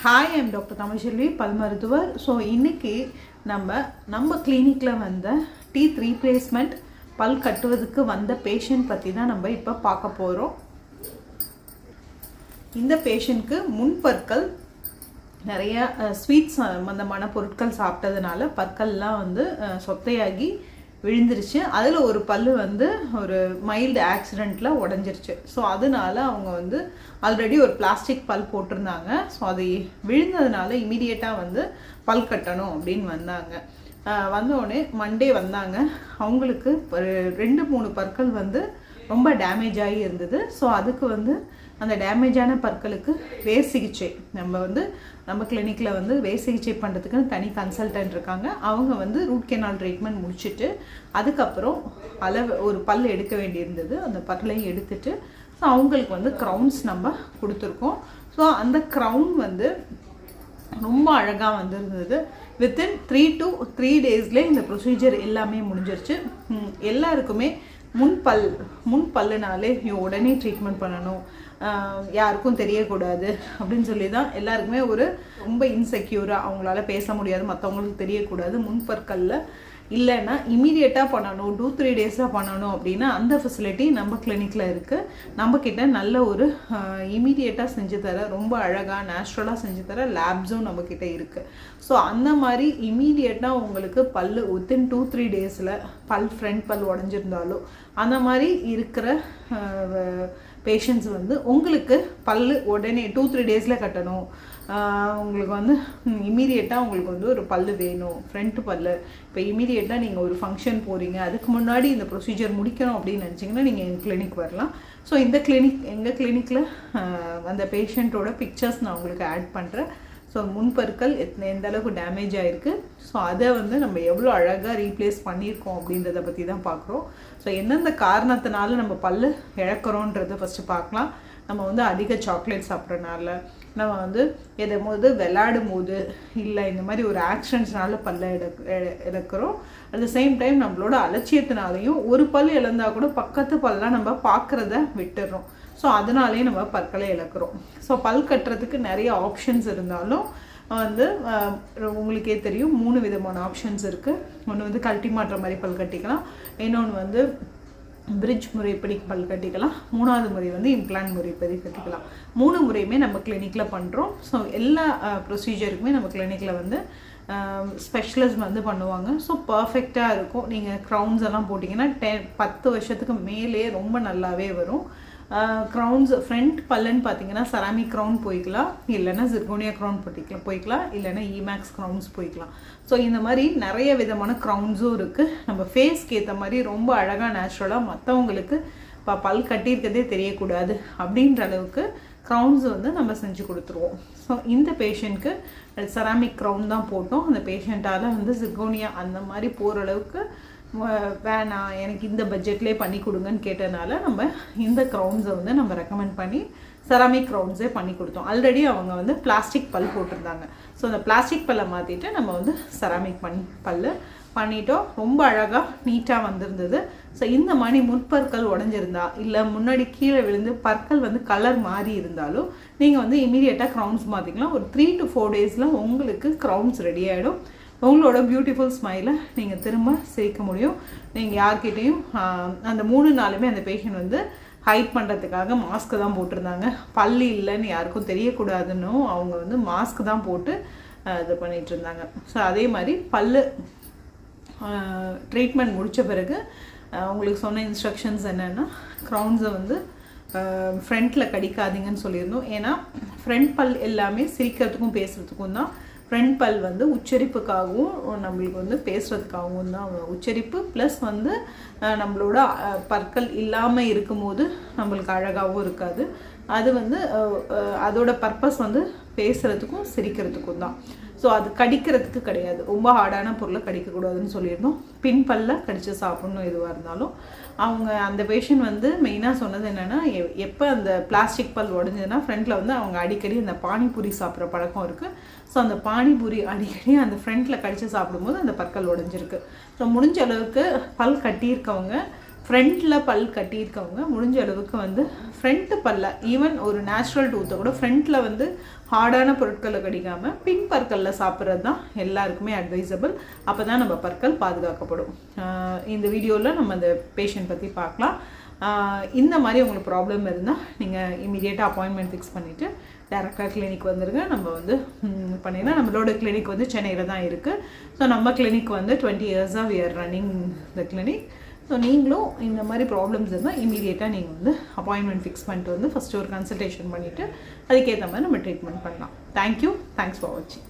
Hi, I'm doctor Tamilselvi, பல் மருத்துவர். So இன்றைக்கி நம்ம கிளினிக்கில் வந்த டீத் ரீப்ளேஸ்மெண்ட் பல் கட்டுவதுக்கு வந்த பேஷண்ட் பற்றி தான் நம்ம இப்போ பார்க்க போகிறோம். இந்த பேஷண்ட்க்கு முன்பற்கள் நிறைய ஸ்வீட்ஸ் சம்பந்தமான பொருட்கள் சாப்பிட்டதுனால பற்கள்லாம் சொத்தையாகி விழுந்துருச்சு. அதில் ஒரு பல் ஒரு மைல்டு ஆக்சிடெண்ட்டில் உடஞ்சிருச்சு. ஸோ அதனால அவங்க ஆல்ரெடி ஒரு பிளாஸ்டிக் பல் போட்டிருந்தாங்க. ஸோ அது விழுந்ததுனால இமீடியட்டாக பல் கட்டணும் அப்படின்னு வந்தாங்க. வந்தோடனே மண்டே வந்தாங்க. அவங்களுக்கு ஒரு 2-3 பற்கள் ரொம்ப டேமேஜ் ஆகி இருந்தது. ஸோ அதுக்கு அந்த டேமேஜான பற்களுக்கு வேர் சிகிச்சை நம்ம கிளினிக்கில் வேர் சிகிச்சை பண்ணுறதுக்கு தனி கன்சல்டன்ட் இருக்காங்க. அவங்க ரூட் கெனால் ட்ரீட்மெண்ட் முடிச்சுட்டு அதுக்கப்புறம் ஒரு பல் எடுக்க வேண்டியிருந்தது. அந்த பல்லையும் எடுத்துட்டு ஸோ அவங்களுக்கு க்ரௌன்ஸ் நம்ம கொடுத்துருக்கோம். ஸோ அந்த க்ரௌன் ரொம்ப அழகாக இருந்தது. வித்தின் 3 to 3 daysலேயே இந்த ப்ரொசீஜர் எல்லாமே முடிஞ்சிருச்சு. எல்லாருக்குமே முன்பல்லுனாலே உடனே ட்ரீட்மெண்ட் பண்ணணும், யாருக்கும் தெரியக்கூடாது அப்படின்னு சொல்லி தான் எல்லாருக்குமே ரொம்ப இன்செக்யூராக அவங்களால பேச முடியாது, மற்றவங்களுக்கு தெரியக்கூடாது. முன்பற்களில் இல்லைன்னா இமீடியட்டாக பண்ணணும், 2-3 days பண்ணணும் அப்படின்னா அந்த ஃபெசிலிட்டி நம்ம கிளினிக்கில் இருக்குது. நம்மக்கிட்ட நல்ல இமீடியட்டாக செஞ்சு தர, ரொம்ப அழகாக நேச்சுரலாக செஞ்சு தர லேப்ஸும் நம்மக்கிட்ட இருக்குது. ஸோ அந்த மாதிரி இமீடியட்டாக உங்களுக்கு பல் வித்தின் 2-3 days ஃப்ரண்ட் பல் உடஞ்சிருந்தாலோ அந்த மாதிரி இருக்கிற பேஷண்ட்ஸ் உங்களுக்கு பல் உடனே 2-3 days கட்டணும், உங்களுக்கு இமீடியட்டாக உங்களுக்கு ஒரு பல் வேணும், ஃப்ரண்ட் பல். இப்போ இமீடியட்டாக நீங்கள் ஒரு ஃபங்க்ஷன் போகிறீங்க, அதுக்கு முன்னாடி இந்த ப்ரொசீஜர் முடிக்கணும் அப்படின்னு நினச்சிங்கன்னா நீங்கள் எங்கள் கிளினிக் வரலாம். ஸோ எங்கள் கிளினிக்கில் அந்த பேஷண்ட்டோட பிக்சர்ஸ் நான் உங்களுக்கு ஆட் பண்ணுறேன். ஸோ முன்பற்கள் எந்த அளவுக்கு டேமேஜ் ஆகிருக்கு, ஸோ அதை நம்ம எவ்வளோ அழகாக ரீப்ளேஸ் பண்ணியிருக்கோம் அப்படின்றத பற்றி தான் பார்க்குறோம். ஸோ எந்தெந்த காரணத்தினால நம்ம பல் இழக்கிறோன்றதை ஃபஸ்ட்டு பார்க்கலாம். நம்ம அதிக சாக்லேட் சாப்பிட்றனால, நம்ம விளையாடும் போது, இல்லை இந்த மாதிரி ஒரு ஆக்சிடென்ட்ஸ்னால பல்லை இழக்கிறோம். அட் த சேம் டைம் நம்மளோட அலட்சியத்தினாலையும் ஒரு பல் இழந்தால் கூட பக்கத்து பல்லாம் நம்ம பார்க்குறத விட்டுடுறோம். ஸோ அதனாலே நம்ம பற்களை இழக்கிறோம். ஸோ பல் கட்டுறதுக்கு நிறைய ஆப்ஷன்ஸ் இருந்தாலும் உங்களுக்கே தெரியும் 3 விதமான ஆப்ஷன்ஸ் இருக்குது. ஒன்று கழட்டி மாற்ற மாதிரி பல் கட்டிக்கலாம், இன்னொன்று பிரிட்ஜ் முறைப்படி பல் கட்டிக்கலாம், 3வது முறை இம்ப்ளான்ட் முறைப்படி கட்டிக்கலாம். 3 முறையுமே நம்ம கிளினிக்கில் பண்ணுறோம். ஸோ எல்லா ப்ரொசீஜருக்குமே நம்ம கிளினிக்கில் ஸ்பெஷலிஸ்ட் பண்ணுவாங்க. ஸோ பர்ஃபெக்டாக இருக்கும். நீங்கள் க்ரௌன்ஸ் எல்லாம் போட்டிங்கன்னா 10 வருஷத்துக்கு மேலே ரொம்ப நல்லாவே வரும். க்ரௌன்ஸ் ஃப்ரண்ட் பல்லுன்னு பார்த்தீங்கன்னா செராமிக் க்ரௌன் போய்க்கலாம், இல்லைன்னா ஜிர்கோனியா க்ரௌன் போய்க்கலாம், இல்லைன்னா இமேக்ஸ் க்ரௌன்ஸ் போய்க்கலாம். ஸோ இந்த மாதிரி நிறைய விதமான க்ரௌன்ஸும் இருக்குது. நம்ம ஃபேஸ்க்கு ஏற்ற மாதிரி ரொம்ப அழகாக நேச்சுரலாக மற்றவங்களுக்கு பல் கட்டியிருக்கதே தெரியக்கூடாது அப்படின்ற அளவுக்கு க்ரௌன்ஸ் நம்ம செஞ்சு கொடுத்துருவோம். ஸோ இந்த பேஷண்ட்க்கு செராமிக் க்ரௌன் தான் போட்டோம். அந்த பேஷண்ட்டால் ஜிர்கோனியா அந்த மாதிரி போகிற அளவுக்கு வேணாம், எனக்கு இந்த பட்ஜெட்லேயே பண்ணி கொடுங்கன்னு கேட்டதுனால நம்ம இந்த க்ரௌன்ஸை நம்ம ரெக்கமெண்ட் பண்ணி செராமிக் க்ரௌன்ஸே பண்ணி கொடுத்தோம். ஆல்ரெடி அவங்க பிளாஸ்டிக் பல் போட்டிருந்தாங்க. ஸோ அந்த பிளாஸ்டிக் பல்லை மாற்றிட்டு நம்ம செராமிக் பல் பண்ணிட்டோம். ரொம்ப அழகாக நீட்டாக வந்திருந்தது. ஸோ இந்த மாதிரி முன்பற்கள் உடஞ்சிருந்தா, இல்லை முன்னாடி கீழே விழுந்து பற்கள் கலர் மாறி இருந்தாலும் நீங்கள் இமீடியட்டாக க்ரௌன்ஸ் மாற்றிக்கலாம். ஒரு 3 to 4 days உங்களுக்கு க்ரௌன்ஸ் ரெடி ஆகிடும். உங்களோட பியூட்டிஃபுல் ஸ்மைலை நீங்கள் திரும்ப சேர்க்க முடியும். நீங்கள் யார்கிட்டையும் அந்த 3 நாளுமே அந்த பேஷண்ட் ஹைட் பண்ணுறதுக்காக மாஸ்க்கு தான் போட்டிருந்தாங்க. பல்லு இல்லைன்னு யாருக்கும் தெரியக்கூடாதுன்னு அவங்க மாஸ்க் தான் போட்டு இது பண்ணிகிட்டு இருந்தாங்க. ஸோ அதே மாதிரி பல்லு ட்ரீட்மெண்ட் முடித்த பிறகு உங்களுக்கு சொன்ன இன்ஸ்ட்ரக்ஷன்ஸ் என்னென்னா, க்ரௌன்ஸை ஃப்ரண்ட்டில் கடிக்காதீங்கன்னு சொல்லியிருந்தோம். ஏன்னா ஃப்ரண்ட் பல் எல்லாமே சிரிக்கிறதுக்கும் பேசுகிறதுக்கும் தான். ஃப்ரண்ட் பல் உச்சரிப்புக்காகவும் நம்மளுக்கு பேசுகிறதுக்காகவும் தான். உச்சரிப்பு ப்ளஸ் நம்மளோட பற்கள் இல்லாமல் இருக்கும்போது நம்மளுக்கு அழகாகவும் இருக்காது. அது அதோட பர்பஸ் பேசுகிறதுக்கும் சிரிக்கிறதுக்கும் தான். ஸோ அது கடிக்கிறதுக்கு கிடையாது. ரொம்ப ஹார்டான பொருளை கடிக்கக்கூடாதுன்னு சொல்லியிருந்தோம். பின்பல்ல கடித்து சாப்பிட்ணும் எதுவாக இருந்தாலும். அவங்க அந்த பேஷண்ட் மெயினாக சொன்னது என்னென்னா, எப்போ அந்த பிளாஸ்டிக் பல் உடஞ்சதுன்னா ஃப்ரண்ட்டில் அவங்க அடிக்கடி அந்த பானிபூரி சாப்பிட்ற பழக்கம் இருக்குது. ஸோ அந்த பானிபூரி அடிக்கடி அந்த ஃப்ரண்ட்டில் கடித்து சாப்பிடும்போது அந்த பற்கள் உடஞ்சிருக்கு. ஸோ முடிஞ்ச அளவுக்கு பல் கட்டியிருக்கவங்க ஃப்ரண்ட்டில் பல் கட்டியிருக்கவங்க முடிஞ்ச அளவுக்கு வந்து ஃப்ரண்ட்டு பல்ல ஈவன் ஒரு நேச்சுரல் டூத்தை கூட ஃப்ரண்ட்டில் வந்து ஹார்டான பொருட்களை கடிக்காமல் பின் பற்களில் சாப்பிட்றது தான் எல்லாருக்குமே அட்வைசபிள். அப்போ தான் நம்ம பற்கள் பாதுகாக்கப்படும். இந்த வீடியோவில் நம்ம அந்த பேஷண்ட் பற்றி பார்க்கலாம். இந்த மாதிரி உங்களுக்கு ப்ராப்ளம் இருந்தால் நீங்கள் இமீடியட்டாக அப்பாயின்மெண்ட் ஃபிக்ஸ் பண்ணிவிட்டு டேரெக்டாக கிளினிக் வந்துடுங்க. நம்ம வந்து பண்ணிடலாம். நம்மளோட கிளினிக் வந்து சென்னையில் தான் இருக்குது. ஸோ நம்ம கிளினிக் வந்து 20 இயர்ஸாக we are running the clinic. So நீங்களும் இந்த மாதிரி ப்ராப்ளம்ஸ் இருந்தால் இமீடியட்டாக நீங்கள் வந்து அப்பாயின்மெண்ட் ஃபிக்ஸ் பண்ணிட்டு வந்து ஃபஸ்ட்டு ஒரு கன்சல்டேஷன் பண்ணிவிட்டு அதுக்கேற்ற மாதிரி நம்ம ட்ரீட்மெண்ட் பண்ணலாம். தேங்க்யூ. தேங்க்ஸ் ஃபார் வாட்சிங்.